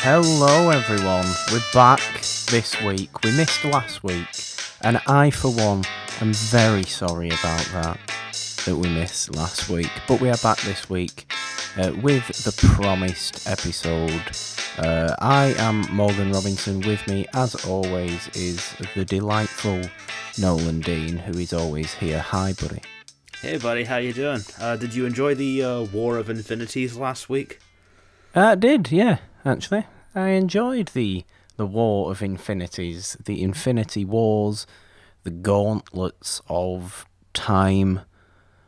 Hello everyone, we're back this week. We missed last week, and I for one am very sorry about that we missed last week. But we are back this week with the promised episode. I am Morgan Robinson. With me, as always, is the delightful Nolan Dean, who is always here. Hi, buddy. Hey, buddy, how you doing? Did you enjoy the War of Infinities last week? I did, yeah, actually. I enjoyed the War of Infinities, the Infinity Wars, the gauntlets of time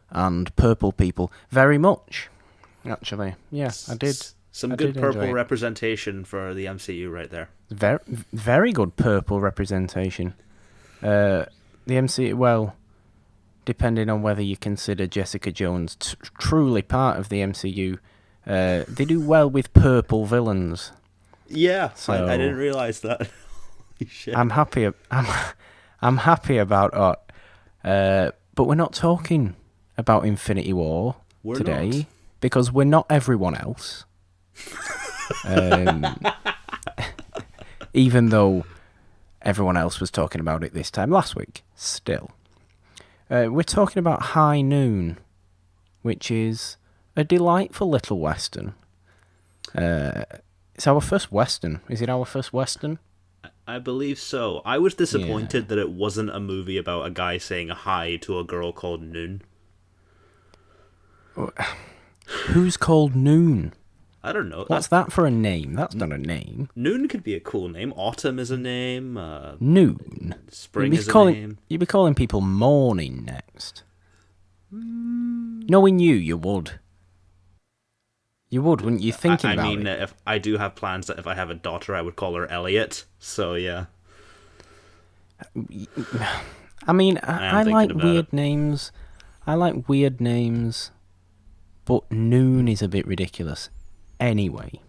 and purple people very much, actually. Yeah, I did. Some good purple representation for the MCU right there. Very, very good purple representation. The MCU, well, depending on whether you consider Jessica Jones truly part of the MCU, they do well with purple villains. Yeah, so, I didn't realize that. Holy shit. I'm happy. I'm happy about it. But we're not talking about Infinity War today because we're not everyone else. Even though everyone else was talking about it this time last week, still. We're talking about High Noon, which is a delightful little western. It's our first western. Is it our first western? I believe so. I was disappointed that it wasn't a movie about a guy saying hi to a girl called Noon. Who's called Noon? I don't know. What's that for a name? That's not a name. Noon could be a cool name. Autumn is a name. Noon. Spring is a name. You'd be calling people morning next. Knowing you would. You would, wouldn't you? Thinking about it. I mean, if I do have plans that if I have a daughter, I would call her Elliot. So yeah. I mean, I like weird names. I like weird names, but Noon is a bit ridiculous. Anyway,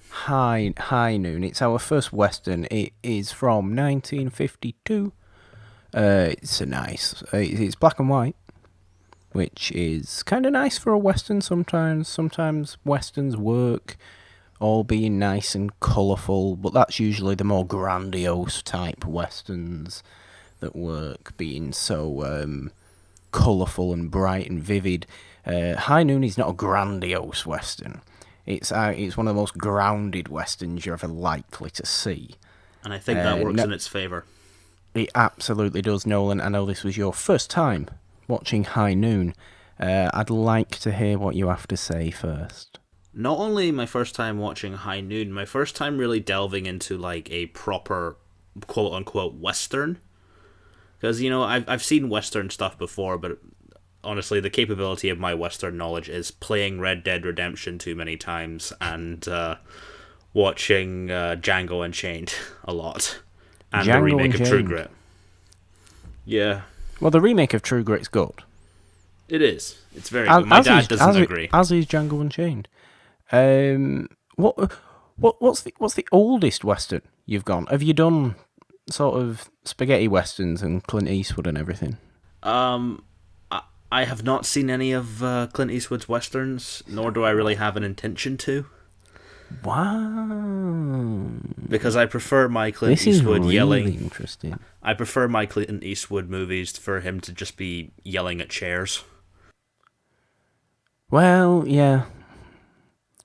High Noon. It's our first western. It is from 1952. It's black and white, which is kind of nice for a western sometimes. Sometimes westerns work all being nice and colourful, but that's usually the more grandiose type westerns that work, being so colourful and bright and vivid. High Noon is not a grandiose western. It's one of the most grounded westerns you're ever likely to see. And I think that works in its favour. It absolutely does, Nolan. I know this was your first time watching High Noon. I'd like to hear what you have to say first. Not only my first time watching High Noon, my first time really delving into like a proper quote-unquote western. Because, you know, I've seen western stuff before, but honestly, the capability of my western knowledge is playing Red Dead Redemption too many times and watching Django Unchained a lot. And the remake of True Grit. Yeah. Well, the remake of True Grit's good. It is. It's very good. My dad doesn't agree. As is Django Unchained. What's the oldest western you've gone? Have you done sort of spaghetti westerns and Clint Eastwood and everything? I have not seen any of Clint Eastwood's westerns, nor do I really have an intention to. Wow. Because I prefer my Clint Eastwood really yelling. Interesting. I prefer my Clint Eastwood movies for him to just be yelling at chairs. Well, yeah.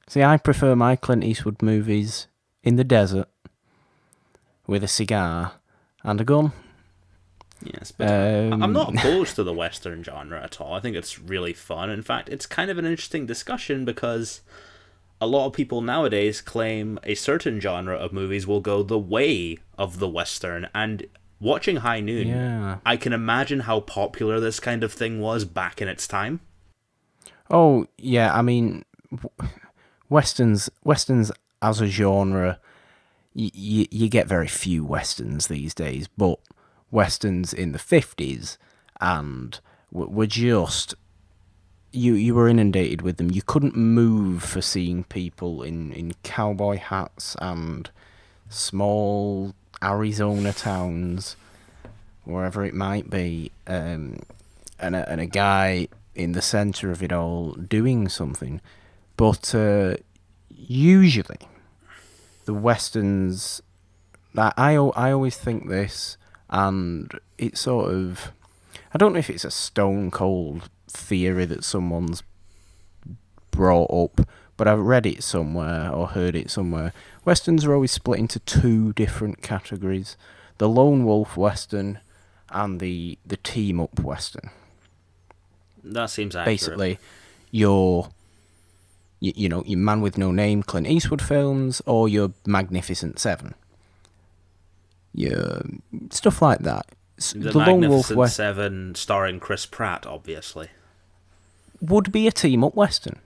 See, I prefer my Clint Eastwood movies in the desert with a cigar and a gun. Yes, but I'm not opposed to the Western genre at all. I think it's really fun. In fact, it's kind of an interesting discussion because a lot of people nowadays claim a certain genre of movies will go the way of the Western. And watching High Noon, I can imagine how popular this kind of thing was back in its time. Oh, yeah, I mean, Westerns as a genre, you get very few Westerns these days, but Westerns in the 50s and were just... You were inundated with them. You couldn't move for seeing people in cowboy hats and small Arizona towns, wherever it might be, and a guy in the centre of it all doing something. But usually, the westerns. I always think this, and it's sort of. I don't know if it's a stone cold theory that someone's brought up, but I've read it somewhere or heard it somewhere. Westerns are always split into two different categories: the lone wolf western and the team up western. That seems accurate. Basically, your your Man with No Name, Clint Eastwood films, or your Magnificent Seven, your stuff like that. The Magnificent Seven, starring Chris Pratt, obviously, would be a team up western.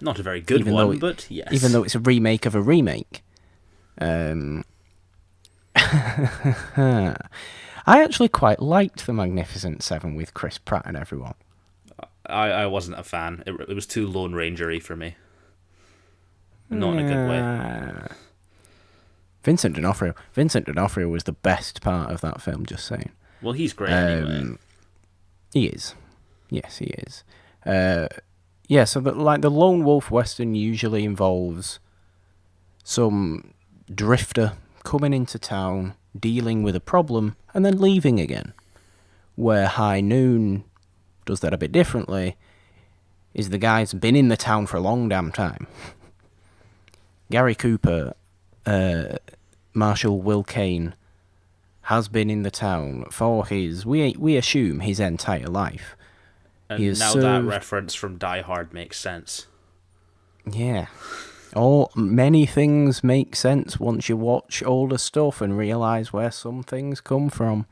Not a very good one, but yes. Even though it's a remake of a remake. I actually quite liked the Magnificent Seven with Chris Pratt and everyone. I wasn't a fan. It was too Lone Ranger-y for me. Not in a good way. Vincent D'Onofrio was the best part of that film, just saying. Well, he's great anyway. He is. Yes, he is. Yeah, so the lone wolf western usually involves some drifter coming into town, dealing with a problem, and then leaving again. Where High Noon does that a bit differently, is the guy's been in the town for a long damn time. Gary Cooper, Marshal Will Kane, has been in the town for we assume his entire life. And now that reference from Die Hard makes sense. Yeah. Many things make sense once you watch older stuff and realise where some things come from.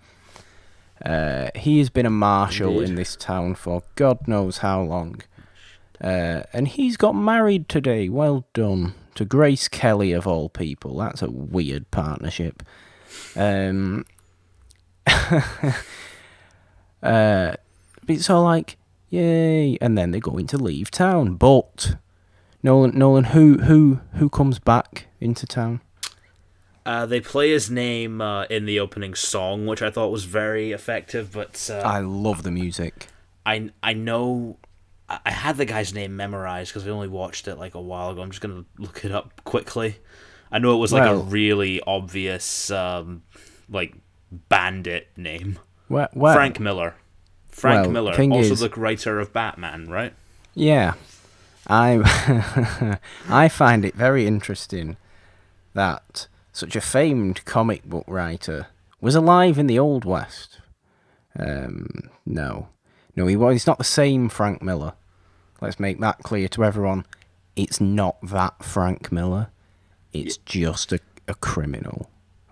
He has been a marshal in this town for God knows how long. And he's got married today. Well done. To Grace Kelly, of all people. That's a weird partnership. It's all like, yay, and then they're going to leave town. But Nolan, who comes back into town? They play his name in the opening song, which I thought was very effective. But I love the music. I know I had the guy's name memorized because I only watched it like a while ago. I'm just gonna look it up quickly. I know it was like a really obvious like bandit name. Frank Miller. Frank Miller, also the writer of Batman, right? Yeah. I find it very interesting that such a famed comic book writer was alive in the Old West. No, he's not the same Frank Miller. Let's make that clear to everyone. It's not that Frank Miller. It's just a criminal,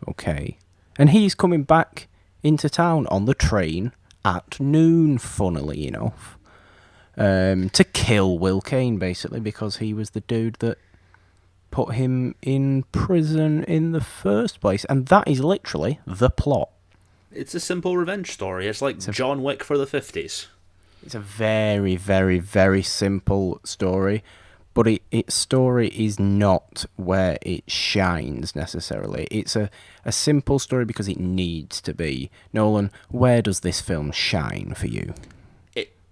okay? And he's coming back into town on the train at noon, funnily enough, to kill Will Kane, basically, because he was the dude that put him in prison in the first place. And that is literally the plot. It's a simple revenge story. It's like John Wick for the 50s. It's a very, very, very simple story, but its story is not where it shines necessarily. It's a simple story because it needs to be. Nolan, where does this film shine for you?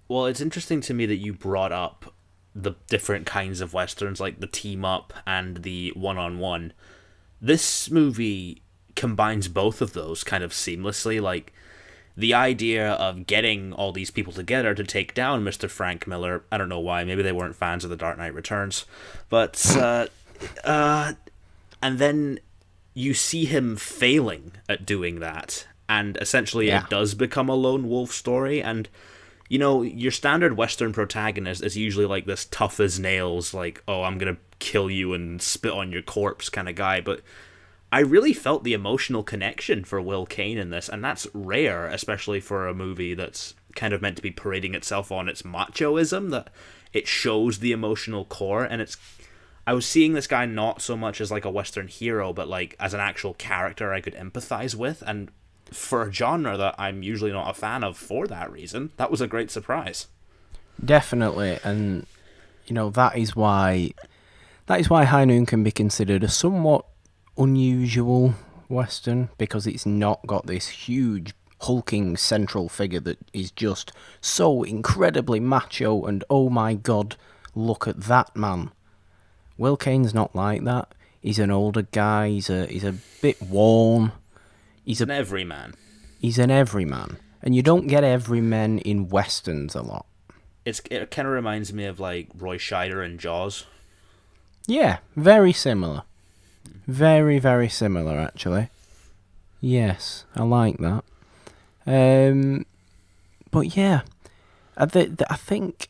Well, it's interesting to me that you brought up the different kinds of westerns, like the team-up and the one-on-one. This movie combines both of those kind of seamlessly, like the idea of getting all these people together to take down Mr. Frank Miller. I don't know why. Maybe they weren't fans of The Dark Knight Returns. But, and then you see him failing at doing that. And essentially it does become a lone wolf story. And, you know, your standard Western protagonist is usually like this tough as nails, like, oh, I'm going to kill you and spit on your corpse kind of guy. But I really felt the emotional connection for Will Kane in this, and that's rare, especially for a movie that's kind of meant to be parading itself on its machoism, that it shows the emotional core, and I was seeing this guy not so much as like a Western hero, but like as an actual character I could empathize with, and for a genre that I'm usually not a fan of for that reason, that was a great surprise. Definitely, and you know, that is why High Noon can be considered a somewhat unusual Western, because it's not got this huge hulking central figure that is just so incredibly macho and oh my god, look at that man. Will Kane's not like that. He's an older guy. He's a bit worn. He's An a everyman. he's an everyman, and you don't get everymen in westerns a lot. It kind of reminds me of like Roy Scheider and Jaws. Yeah, very similar. Very, very similar, actually. Yes, I like that. But yeah, I think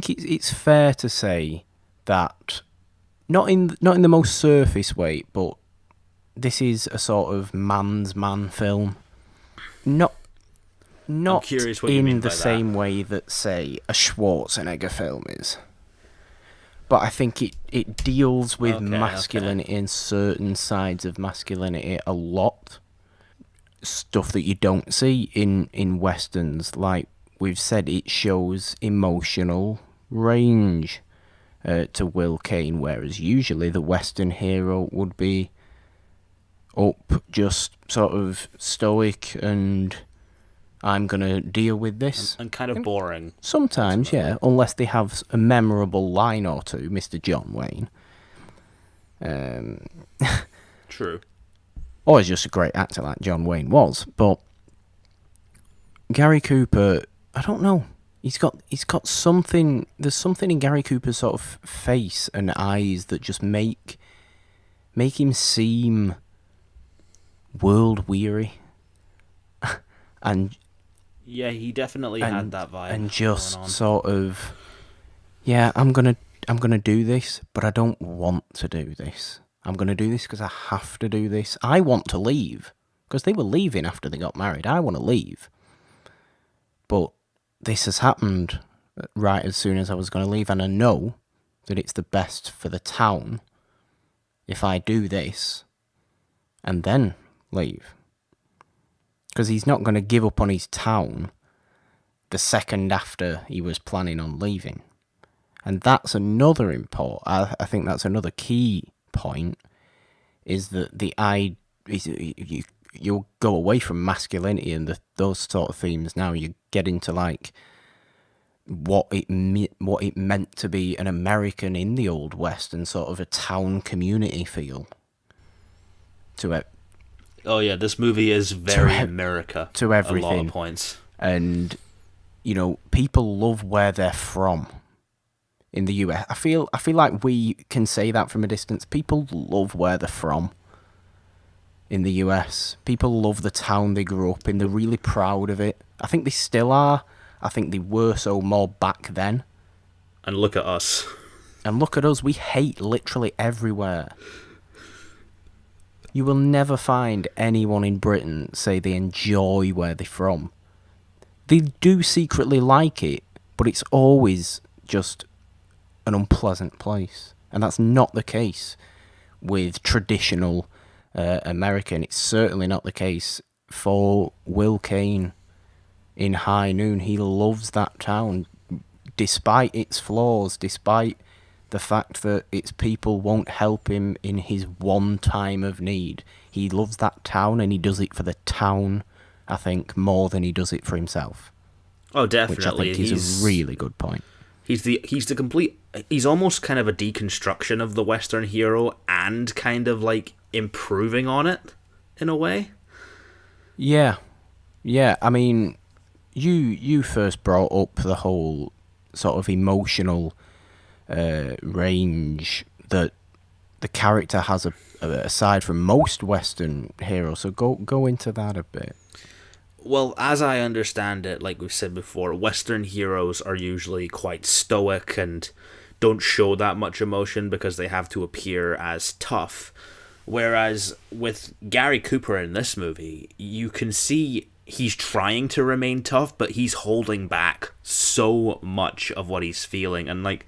it's fair to say that not in the most surface way, but this is a sort of man's man film. Not I'm not curious what you mean in by the that. same way that, say, a Schwarzenegger film is. But I think it deals with Okay, masculinity and certain sides of masculinity a lot. Stuff that you don't see in westerns. Like we've said, it shows emotional range to Will Kane, whereas usually the western hero would be up, just sort of stoic and I'm going to deal with this. And kind of boring. Sometimes, yeah, unless they have a memorable line or two, Mr. John Wayne. True. Or he's just a great actor like John Wayne was. But Gary Cooper, I don't know. He's got something. There's something in Gary Cooper's sort of face and eyes that just make him seem world weary. and Yeah, he definitely had that vibe. and going on. just sort of, yeah, I'm gonna do this, but I don't want to do this. I'm gonna do this because I have to do this. I want to leave because they were leaving after they got married. I want to leave, but this has happened right as soon as I was going to leave, and I know that it's the best for the town if I do this and then leave. Because he's not going to give up on his town the second after he was planning on leaving. And that's another I think that's another key point, is that you'll go away from masculinity and those sort of themes now. You get into like what it meant to be an American in the Old West and sort of a town community feel to it. Oh yeah, this movie is very America to everything. A lot of points. And people love where they're from. In the US, I feel like we can say that from a distance. People love where they're from. In the US, people love the town they grew up in. They're really proud of it. I think they still are. I think they were so more back then. And look at us. And look at us. We hate literally everywhere. You will never find anyone in Britain say they enjoy where they're from. They do secretly like it, but it's always just an unpleasant place. And that's not the case with traditional American. It's certainly not the case for Will Kane in High Noon. He loves that town, despite its flaws, despite the fact that its people won't help him in his one time of need. He loves that town, and he does it for the town, I think, more than he does it for himself. Oh, definitely. Which I think is a really good point. He's almost kind of a deconstruction of the Western hero and kind of like improving on it in a way. Yeah. I mean, you first brought up the whole sort of emotional range that the character has aside from most Western heroes. So go into that a bit. Well, as I understand it, like we've said before, Western heroes are usually quite stoic and don't show that much emotion because they have to appear as tough. Whereas with Gary Cooper in this movie, you can see he's trying to remain tough, but he's holding back so much of what he's feeling. And like,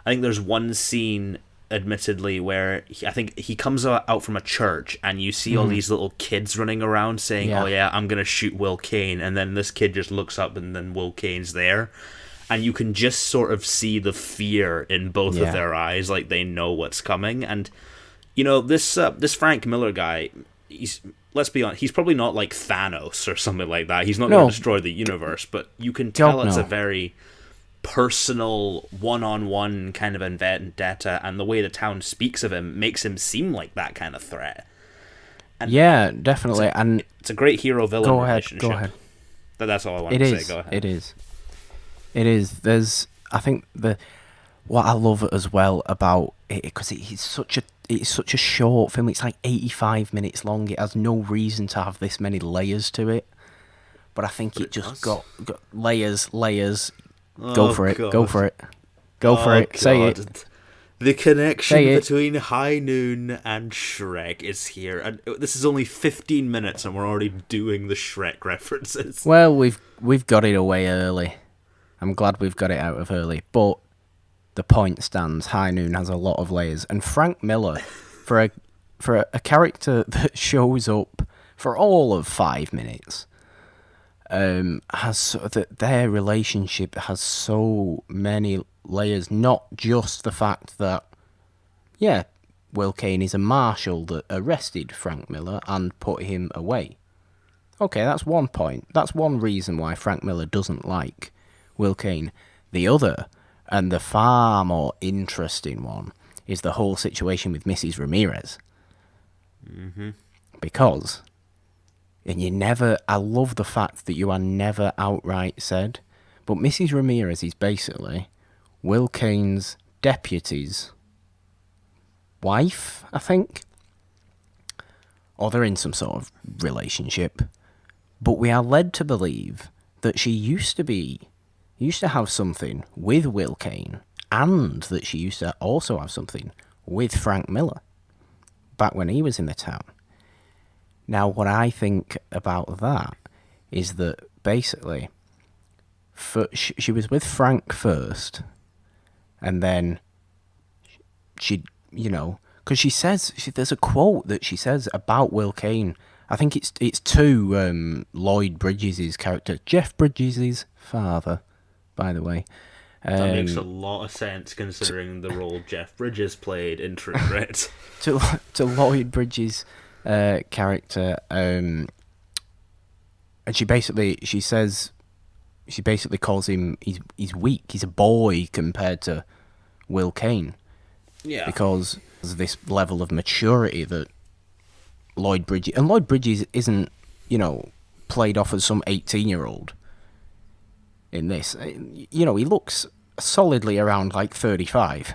I think there's one scene, admittedly, where I think he comes out from a church and you see all these little kids running around saying, "Oh yeah, I'm gonna shoot Will Kane," and then this kid just looks up and then Will Kane's there, and you can just sort of see the fear in both of their eyes, like they know what's coming. And this Frank Miller guy, let's be honest, he's probably not like Thanos or something like that. He's not going to destroy the universe, but you can tell it's a very personal one-on-one kind of vendetta, and the way the town speaks of him makes him seem like that kind of threat. And yeah, definitely. And it's a great hero-villain relationship. Go ahead. That's all I want to say. Go ahead. It is. There's, I think, what I love as well about it, because it's such a short film. It's like 85 minutes long. It has no reason to have this many layers to it. But I think it just got layers. Go for it. Go for it. Go for it. Say it. The connection between High Noon and Shrek is here, and this is only 15 minutes, and we're already doing the Shrek references. Well, we've got it away early. I'm glad we've got it out of early, but the point stands. High Noon has a lot of layers, and Frank Miller, for a character that shows up for all of 5 minutes, has their relationship has so many layers. Not just the fact that, yeah, Will Kane is a marshal that arrested Frank Miller and put him away. Okay, that's one point. That's one reason why Frank Miller doesn't like Will Kane. The other, and the far more interesting one, is the whole situation with Mrs. Ramirez. Mm-hmm. Because, I love the fact that you are never outright said, but Mrs. Ramirez is basically Will Kane's deputy's wife, I think. Or they're in some sort of relationship. But we are led to believe that she used to have something with Will Kane, and that she used to also have something with Frank Miller back when he was in the town. Now, what I think about that is that basically she was with Frank first, and then she, because she says, there's a quote that she says about Will Kane. I think it's to Lloyd Bridges' character, Jeff Bridges' father, by the way. That makes a lot of sense considering the role Jeff Bridges played in True Grit. to Lloyd Bridges' character, and she basically calls him he's weak. He's a boy compared to Will Kane. Yeah. Because there's this level of maturity that Lloyd Bridges isn't, played off as some 18-year-old in this. He looks solidly around like 35.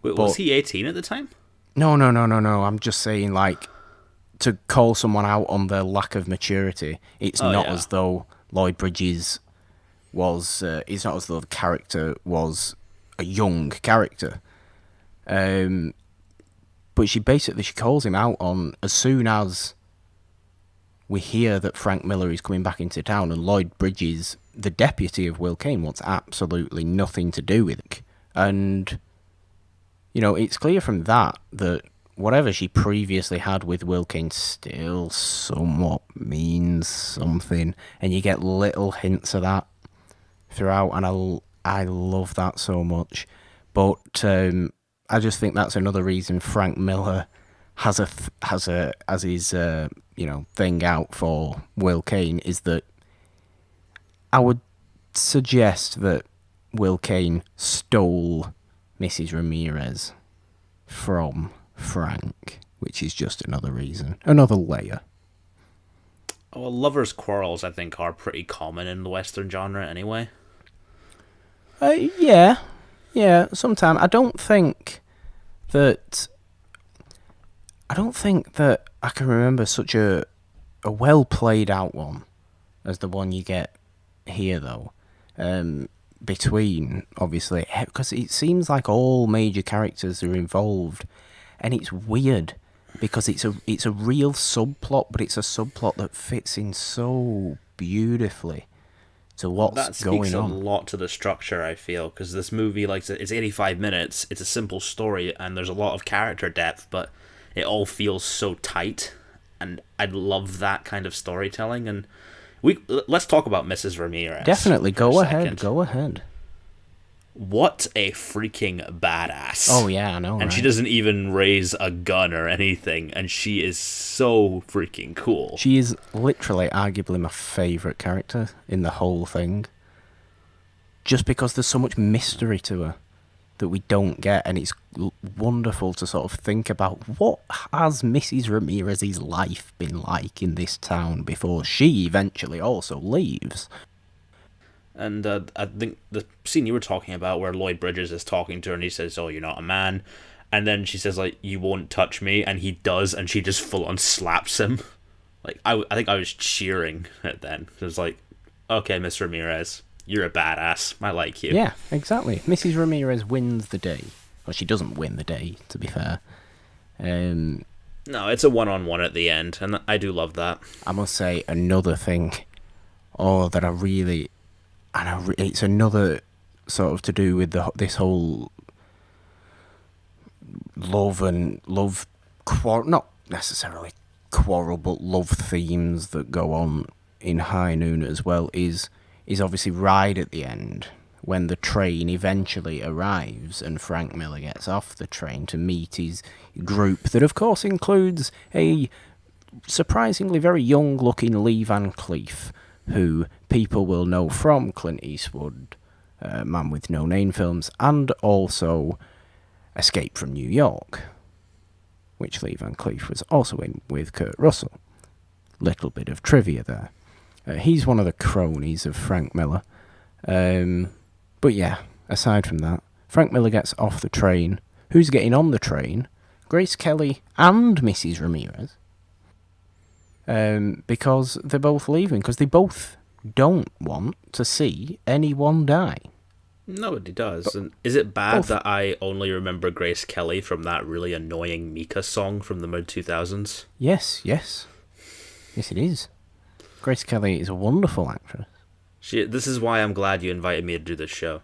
Wait, was he 18 at the time? No. I'm just saying, like, to call someone out on their lack of maturity, it's not as though Lloyd Bridges was. It's not as though the character was a young character. But she calls him out on, as soon as we hear that Frank Miller is coming back into town, and Lloyd Bridges, the deputy of Will Kane, wants absolutely nothing to do with it. And, it's clear from that whatever she previously had with Will Kane still somewhat means something. And you get little hints of that throughout, and I love that so much. But I just think that's another reason Frank Miller has his thing out for Will Kane, is that I would suggest that Will Kane stole Mrs. Ramirez from Frank, which is just another reason, another layer. Well, lovers' quarrels, I think, are pretty common in the Western genre anyway. Yeah, sometimes. I don't think that I can remember such a well played out one as the one you get here, though. Between, obviously, because it seems like all major characters are involved, and it's weird because it's a real subplot, but it's a subplot that fits in so beautifully to what's going on. That speaks a lot to the structure, I feel, because this movie, like, it's 85 minutes, it's a simple story, and there's a lot of character depth, but it all feels so tight, and I love that kind of storytelling. And let's talk about Mrs. Ramirez. Definitely, go ahead. What a freaking badass. Oh yeah, I know. And right? She doesn't even raise a gun or anything, and she is so freaking cool. She is literally arguably my favourite character in the whole thing. just because there's so much mystery to her that we don't get, and it's wonderful to sort of think about what has Mrs. Ramirez's life been like in this town before she eventually also leaves. And I think the scene you were talking about where Lloyd Bridges is talking to her and he says, "Oh, you're not a man." And then she says, like, "You won't touch me." And he does, and she just full on slaps him. Like, I think I was cheering it then. It was like, okay, Miss Ramirez, you're a badass. I like you. Yeah, exactly. Mrs. Ramirez wins the day. Well, she doesn't win the day, to be fair. No, it's a one-on-one at the end, and I do love that. I must say, another thing, that I really... it's another sort of to do with this whole not necessarily quarrel, but love themes that go on in High Noon as well, is obviously right at the end, when the train eventually arrives and Frank Miller gets off the train to meet his group, that of course includes a surprisingly very young-looking Lee Van Cleef, who people will know from Clint Eastwood, Man with No Name films, and also Escape from New York, which Lee Van Cleef was also in with Kurt Russell. Little bit of trivia there. He's one of the cronies of Frank Miller. But yeah, aside from that, Frank Miller gets off the train. Who's getting on the train? Grace Kelly and Mrs. Ramirez. Because they're both leaving, because they both don't want to see anyone die. Nobody does. And is it bad that I only remember Grace Kelly from that really annoying Mika song from the mid-2000s? Yes. Yes, it is. Grace Kelly is a wonderful actress. This is why I'm glad you invited me to do this show.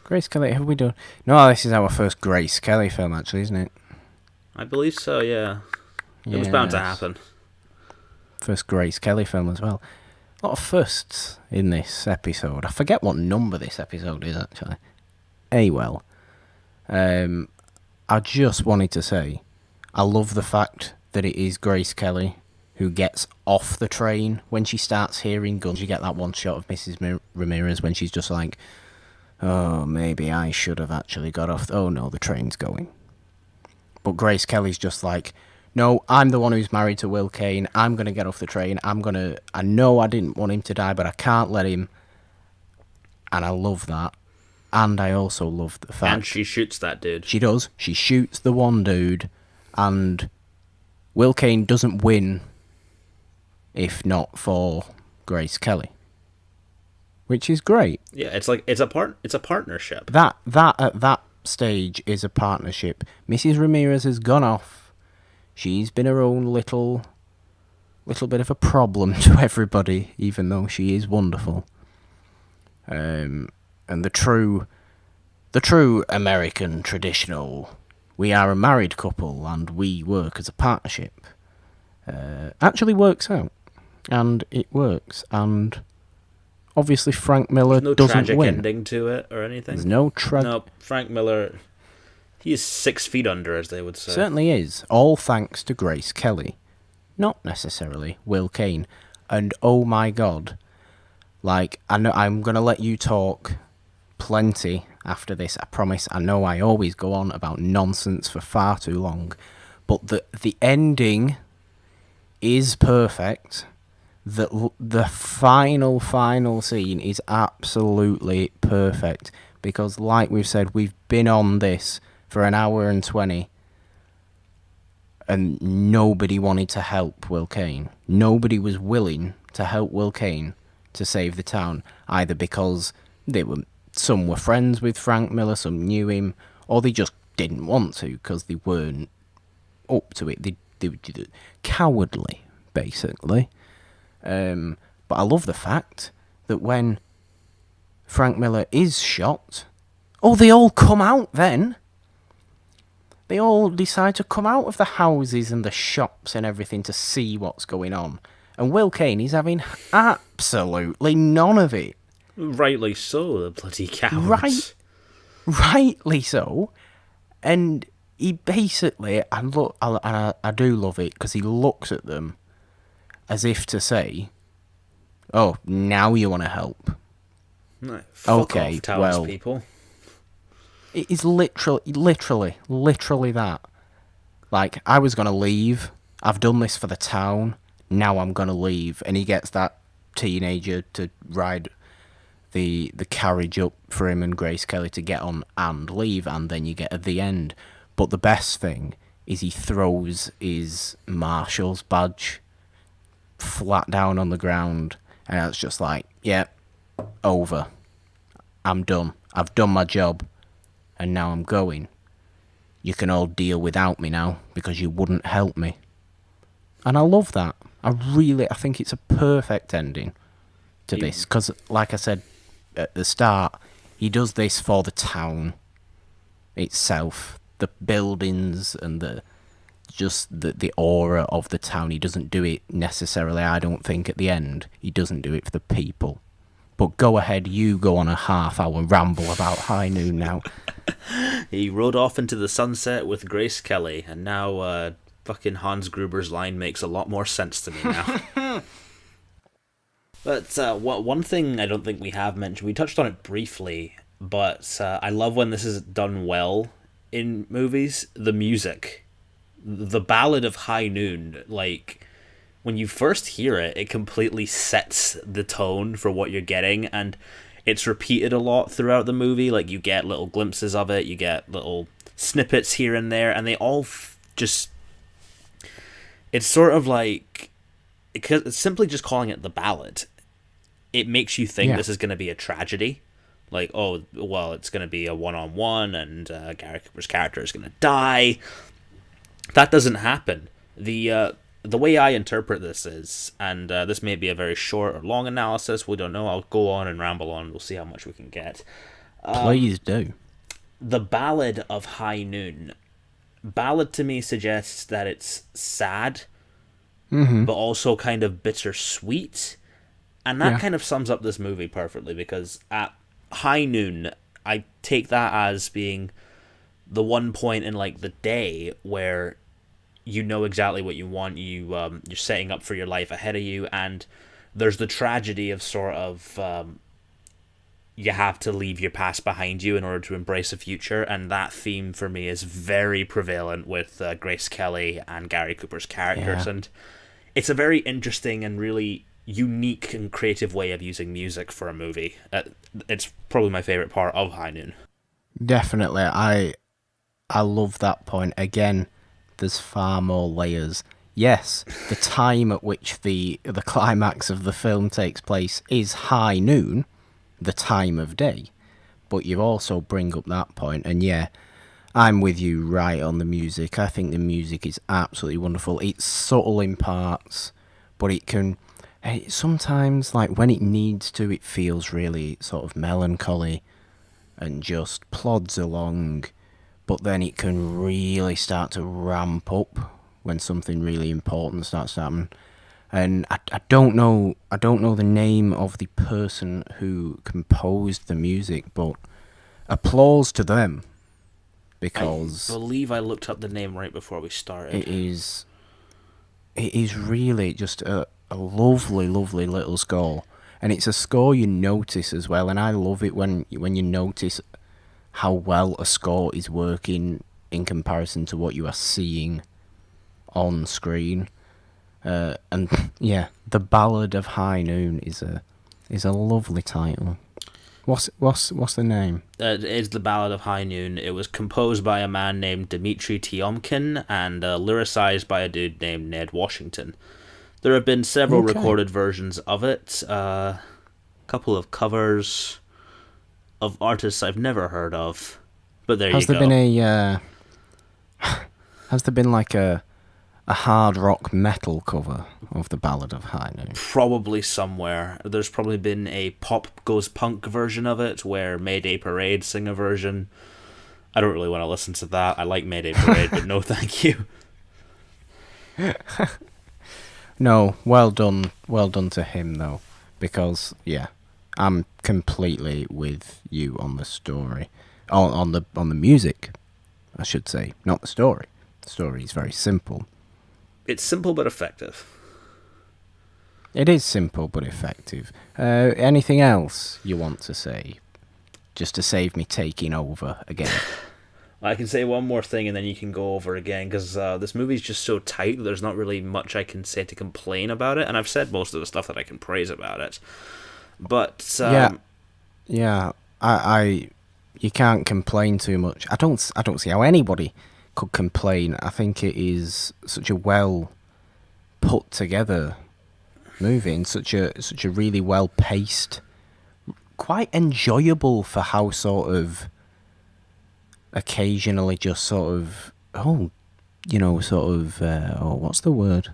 Grace Kelly, have we done... No, this is our first Grace Kelly film, actually, isn't it? I believe so, yeah. It was bound to happen. First Grace Kelly film as well. A lot of firsts in this episode. I forget what number this episode is, actually. Well. I just wanted to say, I love the fact that it is Grace Kelly who gets off the train when she starts hearing guns. You get that one shot of Mrs. Ramirez when she's just like, oh, maybe I should have actually got off. Oh, no, the train's going. But Grace Kelly's just like, no, I'm the one who's married to Will Kane. I'm going to get off the train. I know I didn't want him to die, but I can't let him. And I love that. And I also love the fact... And she shoots that dude. She does. She shoots the one dude. And Will Kane doesn't win if not for Grace Kelly. Which is great. Yeah, it's like it's a partnership. That at that stage is a partnership. Mrs. Ramirez has gone off. She's been her own little bit of a problem to everybody, even though she is wonderful. And the true American traditional, we are a married couple and we work as a partnership, actually works out. And it works. And obviously Frank Miller doesn't win. There's no tragic ending to it or anything? There's no No, Frank Miller... He is 6 feet under, as they would say. Certainly is. All thanks to Grace Kelly. Not necessarily Will Kane. And oh my god. Like, I know I'm going to let you talk plenty after this, I promise. I know I always go on about nonsense for far too long. But the ending is perfect. The final scene is absolutely perfect. Because like we've said, we've been on this for an hour and 20, and nobody wanted to help Will Kane. Nobody was willing to help Will Kane to save the town, either because some were friends with Frank Miller, some knew him, or they just didn't want to because they weren't up to it. They were cowardly, basically. But I love the fact that when Frank Miller is shot, they all come out then. They all decide to come out of the houses and the shops and everything to see what's going on. And Will Kane is having absolutely none of it. Rightly so, the bloody cowards. Rightly so. And he basically, I do love it, because he looks at them as if to say, oh, now you want to help. Right, fuck Okay, off, well, townspeople. it is literally that. Like, I was gonna leave. I've done this for the town. Now I'm gonna leave, and he gets that teenager to ride the carriage up for him and Grace Kelly to get on and leave, and then you get at the end. But the best thing is he throws his marshal's badge flat down on the ground, and it's just like, yeah, over. I'm done. I've done my job, and now I'm going. You can all deal without me now because you wouldn't help me. And I love that. I think it's a perfect ending to this because, like I said at the start, he does this for the town itself, the buildings and the aura of the town. He doesn't do it necessarily, I don't think, at the end. He doesn't do it for the people. But go ahead, you go on a half-hour ramble about High Noon now. He rode off into the sunset with Grace Kelly, and now fucking Hans Gruber's line makes a lot more sense to me now. But one thing I don't think we have mentioned, we touched on it briefly, but I love when this is done well in movies, the music. The Ballad of High Noon, like, when you first hear it, it completely sets the tone for what you're getting, and it's repeated a lot throughout the movie. Like, you get little glimpses of it, you get little snippets here and there, and they all just... It's sort of like... It's simply just calling it the ballad. It makes you think this is going to be a tragedy. Like, oh, well, it's going to be a one-on-one, and Gary Cooper's character is going to die. That doesn't happen. The way I interpret this is, and this may be a very short or long analysis, we don't know, I'll go on and ramble on, we'll see how much we can get. Please do. The Ballad of High Noon. Ballad to me suggests that it's sad, but also kind of bittersweet. And that kind of sums up this movie perfectly, because at High Noon, I take that as being the one point in, like, the day where you know exactly what you want, you're setting up for your life ahead of you, and there's the tragedy of sort of you have to leave your past behind you in order to embrace a future, and that theme for me is very prevalent with Grace Kelly and Gary Cooper's characters, and it's a very interesting and really unique and creative way of using music for a movie. It's probably my favourite part of High Noon. Definitely, I love that point. Again, there's far more layers. Yes, the time at which the climax of the film takes place is high noon, the time of day, but you also bring up that point, and yeah, I'm with you right on the music. I think the music is absolutely wonderful. It's subtle in parts, but sometimes, like, when it needs to, it feels really sort of melancholy and just plods along. But then it can really start to ramp up when something really important starts to happen. And I don't know the name of the person who composed the music, but applause to them, because I believe I looked up the name right before we started. it is really just a lovely little score, and it's a score you notice as well. And I love it when you notice how well a score is working in comparison to what you are seeing on screen. And yeah, The Ballad of High Noon is a lovely title. What's the name? It is The Ballad of High Noon. It was composed by a man named Dmitri Tiomkin and lyricized by a dude named Ned Washington. There have been several recorded versions of it, a couple of covers of artists I've never heard of, but there you go. Has there been like a hard rock metal cover of The Ballad of High Noon? Probably somewhere. There's probably been a pop goes punk version of it where Mayday Parade sing a version. I don't really want to listen to that. I like Mayday Parade, but no thank you. No, well done to him though, because yeah, I'm completely with you on the story, on the music, I should say, not the story. The story is very simple. It's simple but effective. It is simple but effective. Anything else you want to say? Just to save me taking over again. I can say one more thing and then you can go over again, because this movie's just so tight that there's not really much I can say to complain about it, and I've said most of the stuff that I can praise about it. But Yeah, you can't complain too much. I don't see how anybody could complain. I think it is such a well put together movie, and such a really well paced, quite enjoyable for how sort of occasionally just sort of what's the word?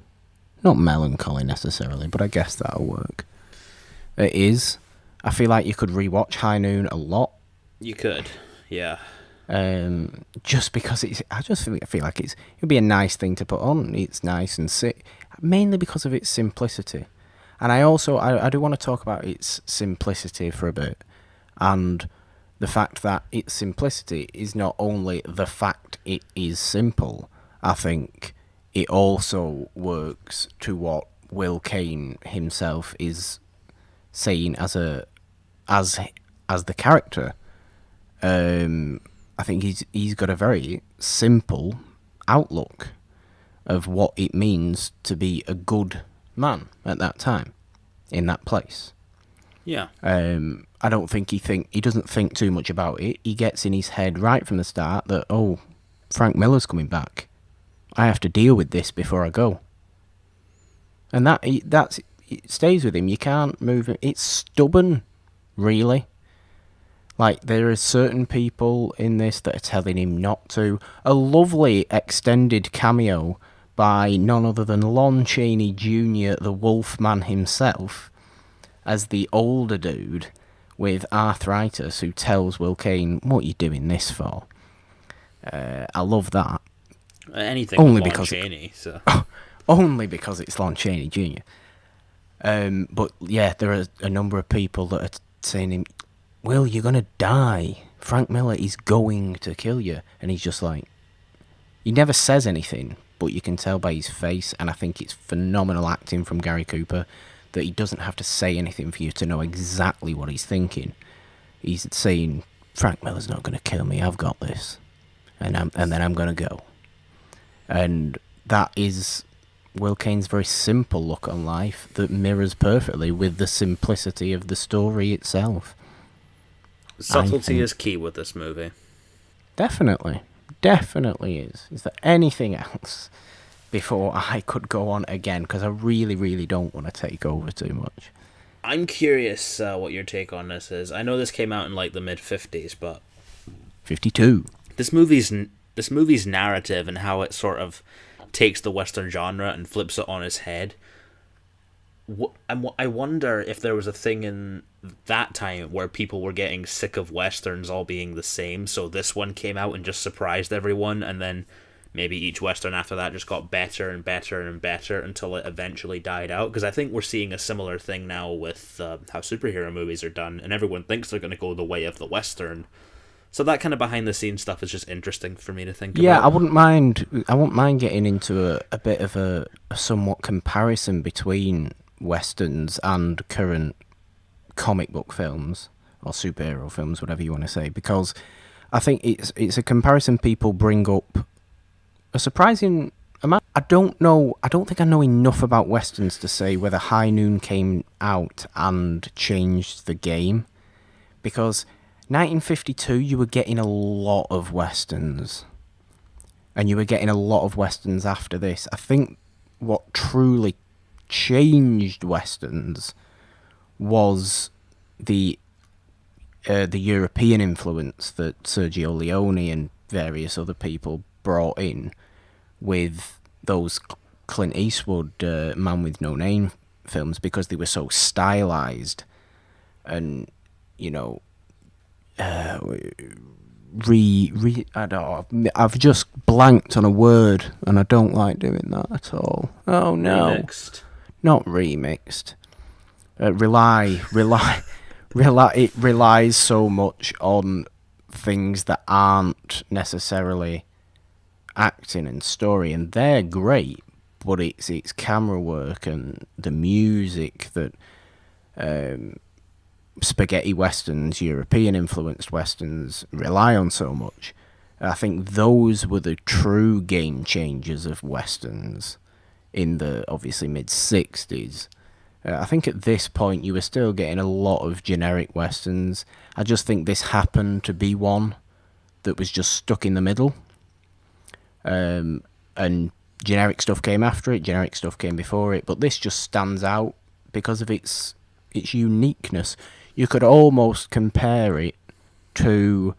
Not melancholy necessarily, but I guess that'll work. It is. I feel like you could rewatch High Noon a lot. you could, yeah. Just because I just feel like it'd be a nice thing to put on. It's nice and mainly because of its simplicity. And I do want to talk about its simplicity for a bit, and the fact that its simplicity is not only the fact it is simple. I think it also works to what Will Kane himself is saying as the character. I think he's got a very simple outlook of what it means to be a good man at that time, in that place. Yeah. I don't think he doesn't think too much about it. He gets in his head right from the start that, oh, Frank Miller's coming back. I have to deal with this before I go. And it stays with him. You can't move it. It's stubborn, really. Like, there are certain people in this that are telling him not to. A lovely extended cameo by none other than Lon Chaney Jr., the Wolfman himself, as the older dude with arthritis who tells Will Kane, what are you doing this for? I love that. Anything only Lon Chaney, so. Only because it's Lon Chaney Jr. But yeah, there are a number of people that are saying him, Will, you're going to die. Frank Miller is going to kill you. And he's just like, he never says anything, but you can tell by his face, and I think it's phenomenal acting from Gary Cooper, that he doesn't have to say anything for you to know exactly what he's thinking. He's saying, Frank Miller's not going to kill me, I've got this. And then I'm going to go. And that is Will Kane's very simple look on life that mirrors perfectly with the simplicity of the story itself. Subtlety is key with this movie. Definitely is. Is there anything else before I could go on again? Because I really, really don't want to take over too much. I'm curious what your take on this is. I know this came out in like the mid-50s, but 52. This movie's narrative and how it sort of takes the Western genre and flips it on its head. I wonder if there was a thing in that time where people were getting sick of Westerns all being the same, so this one came out and just surprised everyone, and then maybe each Western after that just got better and better and better until it eventually died out. Because I think we're seeing a similar thing now with how superhero movies are done, and everyone thinks they're going to go the way of the Western. So that kind of behind the scenes stuff is just interesting for me to think about. Yeah, I wouldn't mind getting into a bit of a somewhat comparison between Westerns and current comic book films or superhero films, whatever you want to say, because I think it's a comparison people bring up a surprising amount. I don't think I know enough about Westerns to say whether High Noon came out and changed the game, because 1952 you were getting a lot of Westerns, and you were getting a lot of Westerns after this. I think what truly changed Westerns was the European influence that Sergio Leone and various other people brought in with those Clint Eastwood Man with No Name films, because they were so stylized and, you know, I don't know, I've just blanked on a word, and I don't like doing that at all. Oh no. Remixed. Not remixed. It relies so much on things that aren't necessarily acting and story, and they're great, but it's camera work and the music that spaghetti westerns, European influenced westerns rely on so much. I think those were the true game changers of westerns in the obviously mid 60s. I think at this point you were still getting a lot of generic westerns. I just think this happened to be one that was just stuck in the middle. And generic stuff came after it, generic stuff came before it, but this just stands out because of its uniqueness. You could almost compare it to,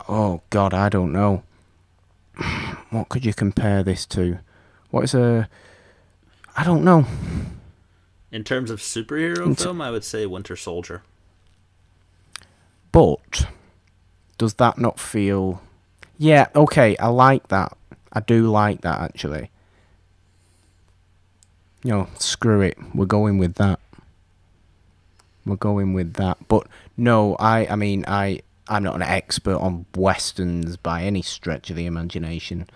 oh God, I don't know. What could you compare this to? I don't know. In terms of superhero film, I would say Winter Soldier. But does that not feel... Yeah, okay, I like that. I do like that, actually. Screw it. We're going with that. But no, I'm not an expert on westerns by any stretch of the imagination.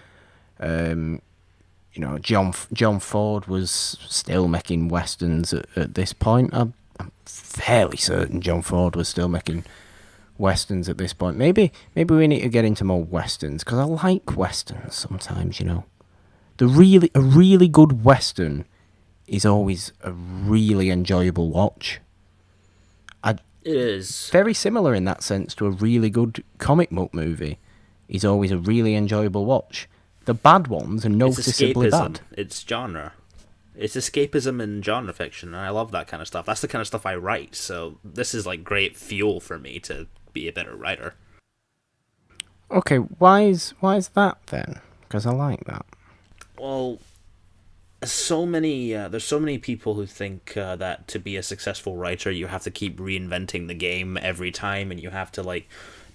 John Ford was still making westerns at this point. I'm fairly certain John Ford was still making westerns at this point. Maybe we need to get into more westerns, because I like westerns sometimes. A really good western is always a really enjoyable watch. It is very similar in that sense to a really good comic book movie. Is always a really enjoyable watch. The bad ones are noticeably bad. It's genre. It's escapism in genre fiction, and I love that kind of stuff. That's the kind of stuff I write, so this is like great fuel for me to be a better writer. Okay, why is that then? Because I like that. Well, there's so many people who think that to be a successful writer, you have to keep reinventing the game every time, and you have to